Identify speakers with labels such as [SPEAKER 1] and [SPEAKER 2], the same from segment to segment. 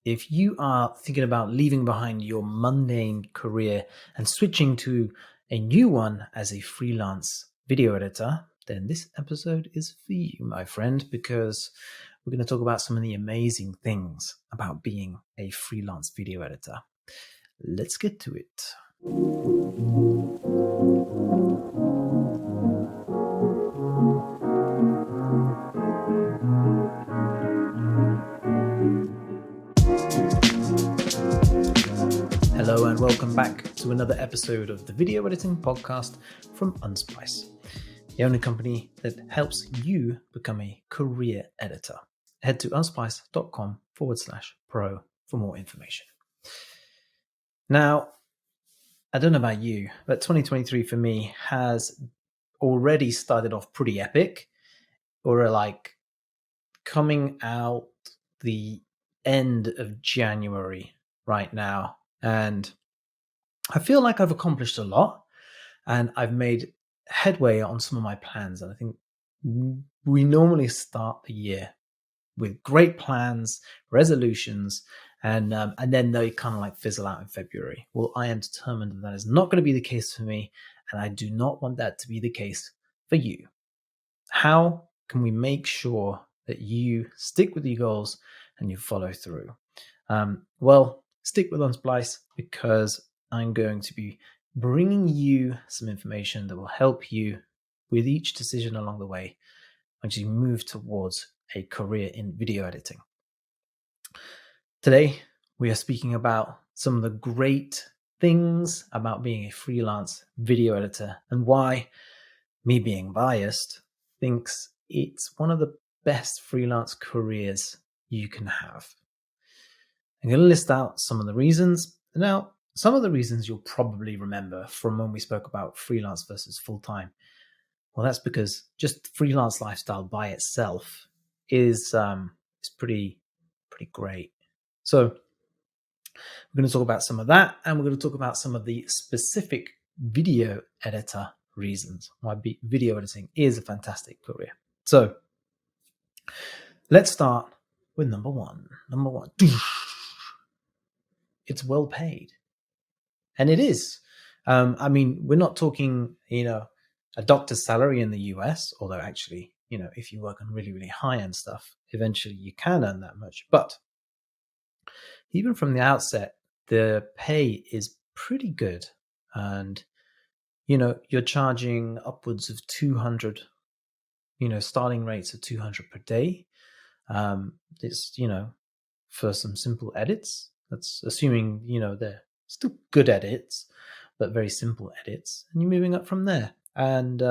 [SPEAKER 1] if you are thinking about leaving behind your mundane career and switching to a new one as a freelance video editor, then this episode is for you, my friend, because we're going to talk about some of the amazing things about being a freelance video editor. Let's get to it. Hello and welcome back to another episode of the video editing podcast from Unsplice, the only company that helps you become a career editor. Head to unsplice.com/pro for more information. Now, I don't know about you, but 2023 for me has already started off pretty epic. We're like coming out the end of January right now. And I feel like I've accomplished a lot and I've made headway on some of my plans. And I think we normally start the year with great plans, resolutions, and then they kind of like fizzle out in February. Well, I am determined that is not going to be the case for me, and I do not want that to be the case for you. How can we make sure that you stick with your goals and you follow through? Well, stick with Unsplice because I'm going to be bringing you some information that will help you with each decision along the way as you move towards a career in video editing. Today, we are speaking about some of the great things about being a freelance video editor and why, me being biased, thinks it's one of the best freelance careers you can have. I'm going to list out some of the reasons. Now, some of the reasons you'll probably remember from when we spoke about freelance versus full-time. Well, that's because just freelance lifestyle by itself is pretty great. So we're going to talk about some of that, and we're going to talk about some of the specific video editor reasons why video editing is a fantastic career. So let's start with number one. Number one. It's well paid. And it is. I mean, we're not talking, a doctor's salary in the US, although actually, if you work on really, really high-end stuff, eventually you can earn that much. But even from the outset, the pay is pretty good. And, you're charging upwards of 200, starting rates of 200 per day. It's, for some simple edits. That's assuming, they're still good edits, but very simple edits. And you're moving up from there. And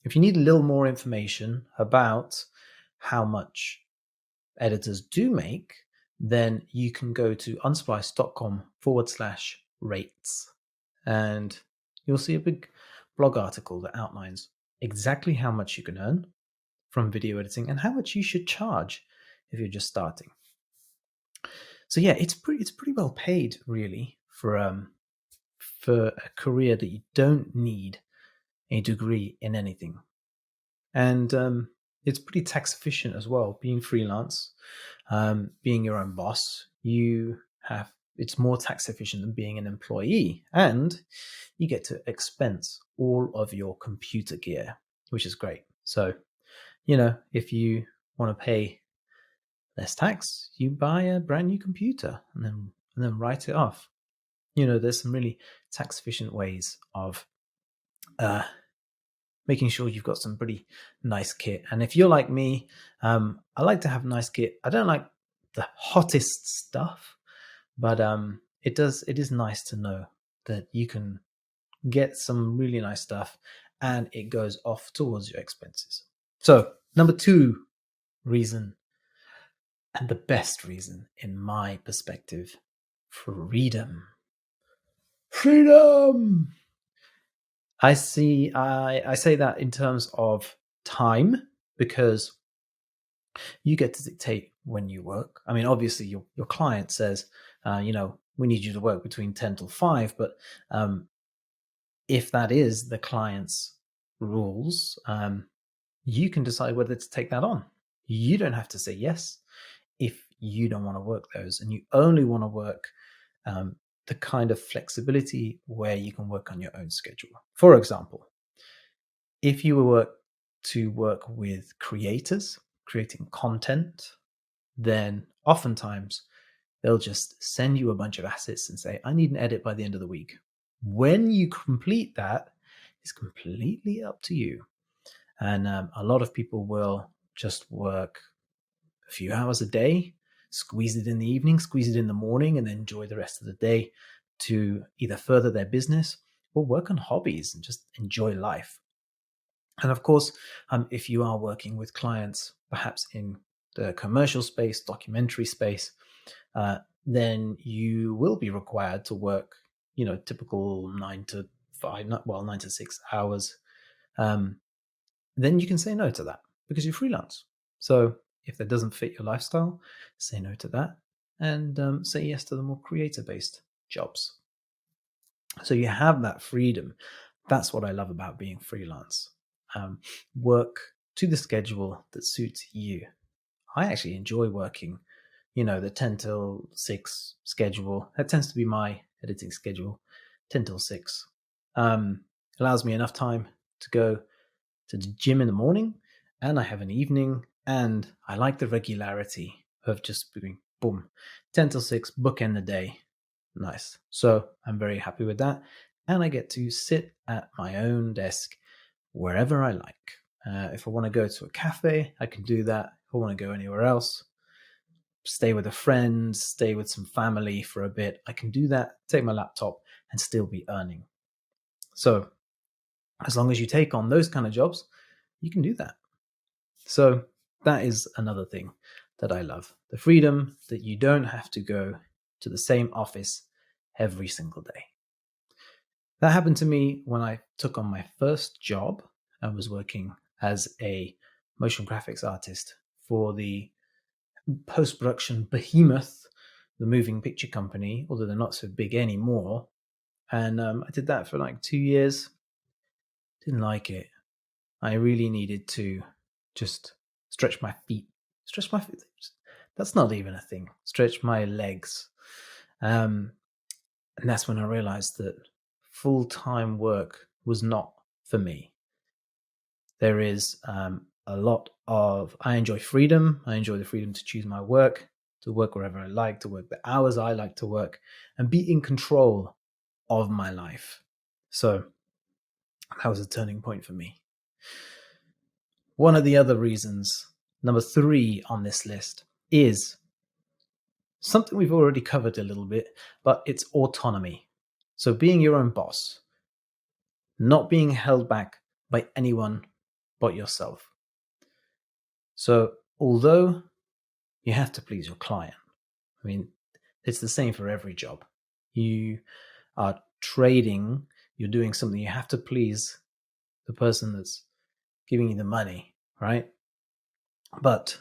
[SPEAKER 1] if you need a little more information about how much editors do make, then you can go to unsplice.com/rates. And you'll see a big blog article that outlines exactly how much you can earn from video editing and how much you should charge if you're just starting. So yeah, it's pretty well paid really for a career that you don't need a degree in anything, and it's pretty tax efficient as well. Being freelance, being your own boss, it's more tax efficient than being an employee, and you get to expense all of your computer gear, which is great. So, if you want to pay less tax, you buy a brand new computer and then write it off. There's some really tax efficient ways of making sure you've got some pretty nice kit. And if you're like me, I like to have nice kit. I don't like the hottest stuff, but it is nice to know that you can get some really nice stuff and it goes off towards your expenses. So number two reason, and the best reason in my perspective, freedom. I say that in terms of time, because you get to dictate when you work. I mean, obviously your client says, we need you to work between 10 till 5, but if that is the client's rules, you can decide whether to take that on. You don't have to say yes. If you don't want to work those, and you only want to work the kind of flexibility where you can work on your own schedule. For example, if you were to work with creators creating content, then oftentimes they'll just send you a bunch of assets and say, I need an edit by the end of the week. When you complete that, it's completely up to you. And a lot of people will just work a few hours a day, squeeze it in the evening, squeeze it in the morning, and then enjoy the rest of the day to either further their business or work on hobbies and just enjoy life. And of course, if you are working with clients, perhaps in the commercial space, documentary space, then you will be required to work, typical 9 to 5, 9 to 6 hours. Then you can say no to that because you're freelance. So if that doesn't fit your lifestyle, say no to that and say yes to the more creator-based jobs. So you have that freedom. That's what I love about being freelance. Work to the schedule that suits you. I actually enjoy working, the 10 till 6 schedule. That tends to be my editing schedule, 10 till 6. Allows me enough time to go to the gym in the morning, and I have an evening, and I like the regularity of just doing boom, 10 till 6, bookend the day. Nice. So I'm very happy with that. And I get to sit at my own desk wherever I like. If I want to go to a cafe, I can do that. If I want to go anywhere else, stay with a friend, stay with some family for a bit, I can do that, take my laptop and still be earning. So as long as you take on those kind of jobs, you can do that. So that is another thing that I love. The freedom that you don't have to go to the same office every single day. That happened to me when I took on my first job. I was working as a motion graphics artist for the post-production behemoth, the moving picture company, although they're not so big anymore. And I did that for like 2 years. Didn't like it. I really needed to just stretch my feet. Stretch my feet. That's not even a thing. Stretch my legs. And that's when I realized that full-time work was not for me. There is a lot of, I enjoy freedom. I enjoy the freedom to choose my work, to work wherever I like, to work the hours I like to work, and be in control of my life. So that was a turning point for me. One of the other reasons, number 3 on this list, is something we've already covered a little bit, but it's autonomy. So being your own boss, not being held back by anyone but yourself. So although you have to please your client, I mean, it's the same for every job. You are trading, you're doing something, you have to please the person that's giving you the money, right? But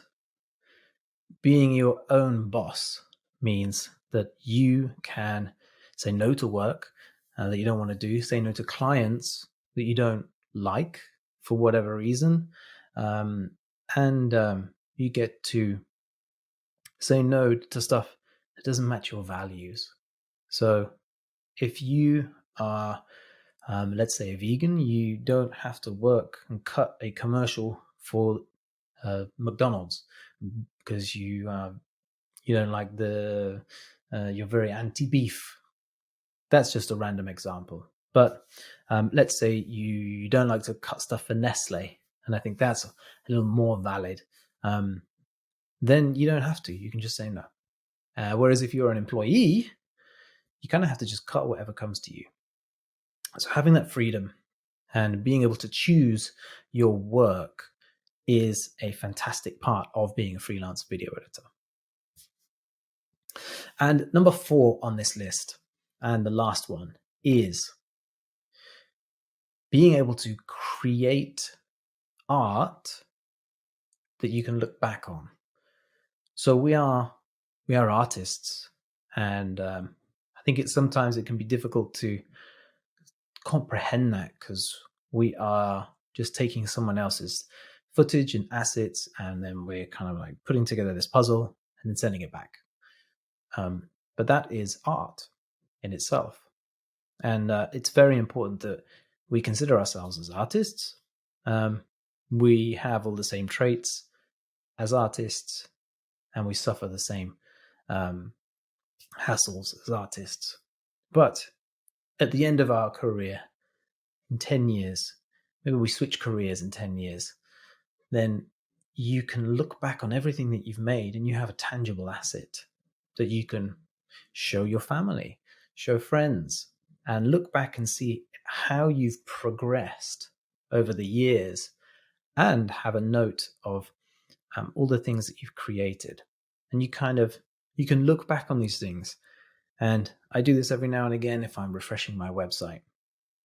[SPEAKER 1] being your own boss means that you can say no to work that you don't want to do, say no to clients that you don't like for whatever reason, and you get to say no to stuff that doesn't match your values. So if you are, let's say, a vegan, you don't have to work and cut a commercial for McDonald's because you don't like you're very anti-beef. That's just a random example. But let's say you don't like to cut stuff for Nestle, and I think that's a little more valid. Then you don't have to. You can just say no. Whereas if you're an employee, you kind of have to just cut whatever comes to you. So having that freedom and being able to choose your work is a fantastic part of being a freelance video editor. And number 4 on this list, and the last one, is being able to create art that you can look back on. So we are artists, and I think sometimes it can be difficult to comprehend that because we are just taking someone else's footage and assets, and then we're kind of like putting together this puzzle and then sending it back. But that is art in itself. And it's very important that we consider ourselves as artists. We have all the same traits as artists, and we suffer the same hassles as artists. But at the end of our career, in 10 years, maybe we switch careers in 10 years, then you can look back on everything that you've made and you have a tangible asset that you can show your family, show friends, and look back and see how you've progressed over the years, and have a note of all the things that you've created. And you can look back on these things. And I do this every now and again if I'm refreshing my website.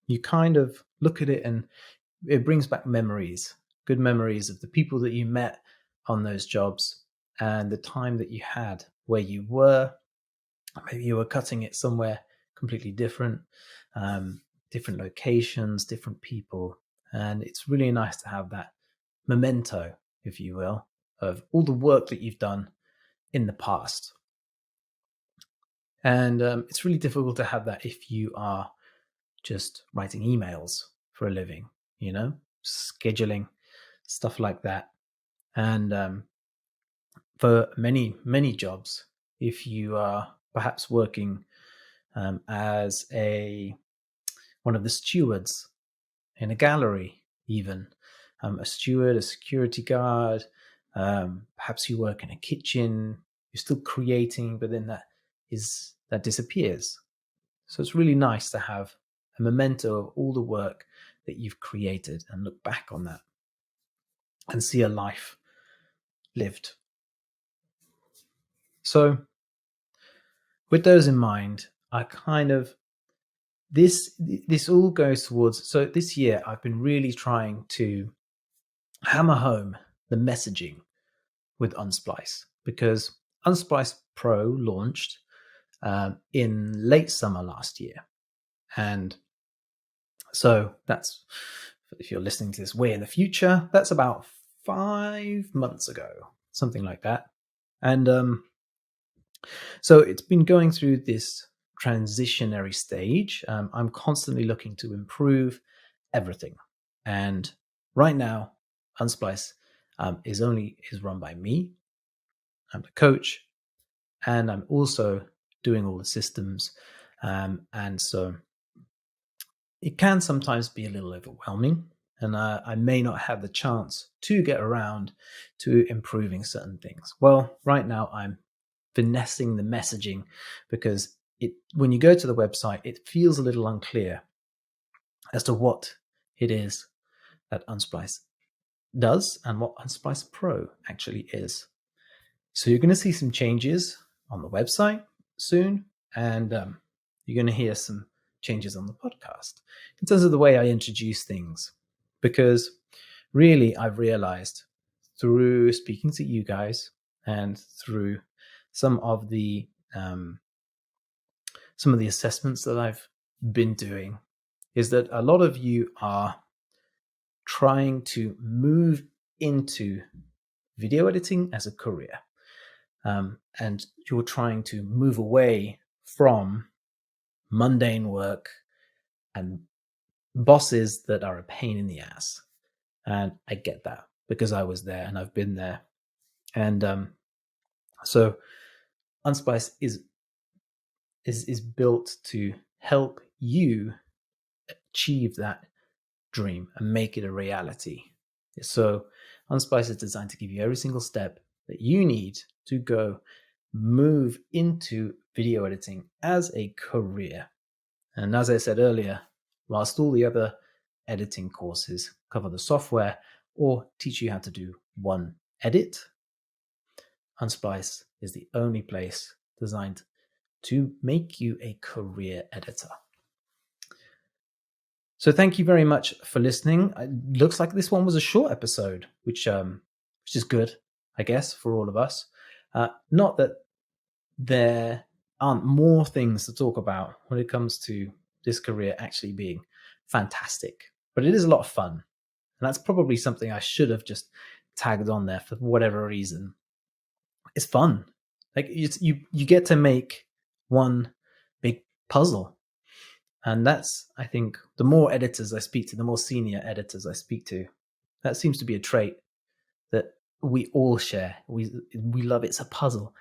[SPEAKER 1] You kind of look at it and it brings back memories, good memories of the people that you met on those jobs and the time that you had where you were. Maybe you were cutting it somewhere completely different, different locations, different people. And it's really nice to have that memento, if you will, of all the work that you've done in the past. And it's really difficult to have that if you are just writing emails for a living, scheduling, stuff like that. And for many jobs, if you are perhaps working as one of the stewards in a gallery, even a steward, a security guard, perhaps you work in a kitchen, you're still creating, but then that disappears. So it's really nice to have a memento of all the work that you've created and look back on that and see a life lived. So with those in mind, I this all goes towards, so this year I've been really trying to hammer home the messaging with Unsplice, because Unsplice Pro launched in late summer last year. And so that's, if you're listening to this way in the future, that's about 5 months ago, something like that. And so it's been going through this transitionary stage. I'm constantly looking to improve everything. And right now, Unsplice is run by me. I'm the coach, and I'm also doing all the systems. And so it can sometimes be a little overwhelming, and I may not have the chance to get around to improving certain things. Well, right now I'm finessing the messaging, because when you go to the website, it feels a little unclear as to what it is that Unsplice does and what Unsplice Pro actually is. So you're going to see some changes on the website soon, and you're going to hear some changes on the podcast in terms of the way I introduce things, because really I've realized through speaking to you guys and through some of the assessments that I've been doing is that a lot of you are trying to move into video editing as a career. And you're trying to move away from mundane work and bosses that are a pain in the ass. And I get that, because I was there and I've been there. And so Unsplice is built to help you achieve that dream and make it a reality. So Unsplice is designed to give you every single step that you need to go move into video editing as a career. And as I said earlier, whilst all the other editing courses cover the software or teach you how to do one edit, Unsplice is the only place designed to make you a career editor. So thank you very much for listening. It looks like this one was a short episode, which is good, I guess, for all of us. Not that there aren't more things to talk about when it comes to this career actually being fantastic, but it is a lot of fun. And that's probably something I should have just tagged on there for whatever reason. It's fun. Like you get to make one big puzzle. And that's, I think, the more editors I speak to, the more senior editors I speak to, that seems to be a trait that we all share. We love it's a puzzle.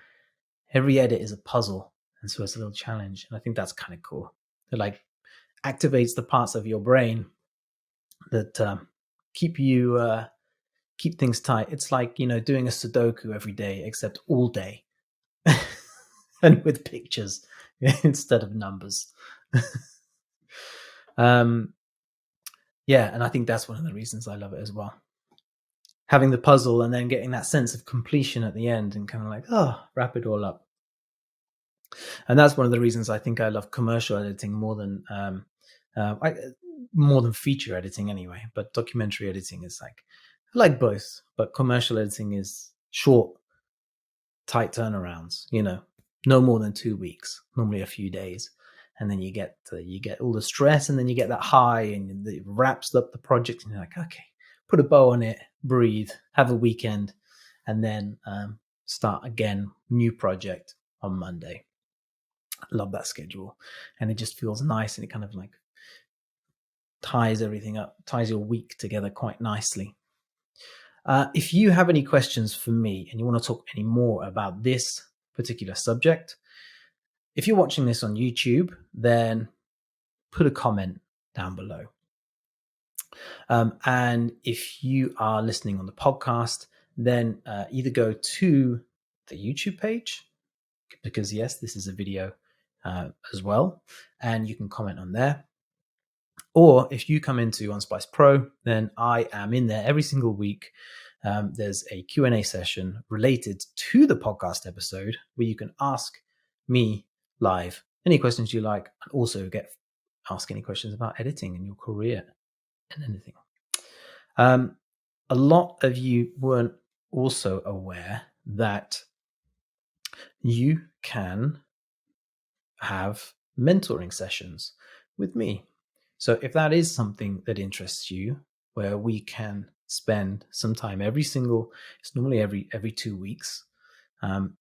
[SPEAKER 1] Every edit is a puzzle, and so it's a little challenge. And I think that's kind of cool. It like activates the parts of your brain that keep things tight. It's like, doing a Sudoku every day, except all day, and with pictures instead of numbers. Yeah, and I think that's one of the reasons I love it as well. Having the puzzle and then getting that sense of completion at the end and kind of like, wrap it all up. And that's one of the reasons I think I love commercial editing more than feature editing anyway. But documentary editing is like, I like both, but commercial editing is short, tight turnarounds, no more than 2 weeks, normally a few days. And then you get all the stress, and then you get that high, and it wraps up the project, and you're like, okay, put a bow on it, breathe, have a weekend, and then start again, new project on Monday. I love that schedule, and it just feels nice, and it kind of like ties everything up, ties your week together quite nicely. If you have any questions for me and you want to talk any more about this particular subject, if you're watching this on YouTube, then put a comment down below. And if you are listening on the podcast, then either go to the YouTube page, because yes, this is a video as well, and you can comment on there. Or if you come into Unsplice Pro, then I am in there every single week. There's a Q&A session related to the podcast episode where you can ask me live any questions you like, and also ask any questions about editing in your career and anything. A lot of you weren't also aware that you can have mentoring sessions with me. So if that is something that interests you, where we can spend some time it's normally every 2 weeks.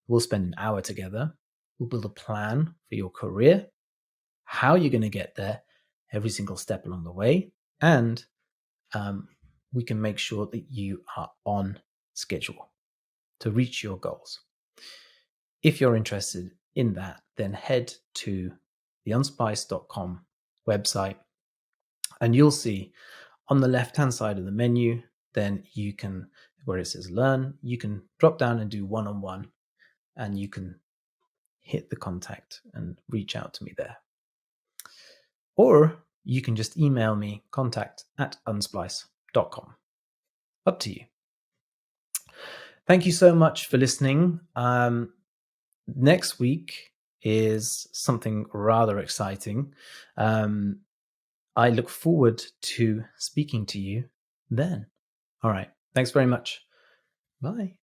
[SPEAKER 1] We'll spend an hour together. We'll build a plan for your career, how you're going to get there, every single step along the way, and we can make sure that you are on schedule to reach your goals. If you're interested in that, then head to the unsplice.com website, and you'll see on the left-hand side of the menu, then you can, where it says learn, you can drop down and do one-on-one, and you can hit the contact and reach out to me there. Or you can just email me, contact@unsplice.com. Up to you. Thank you so much for listening. Next week is something rather exciting. I look forward to speaking to you then. All right. Thanks very much. Bye.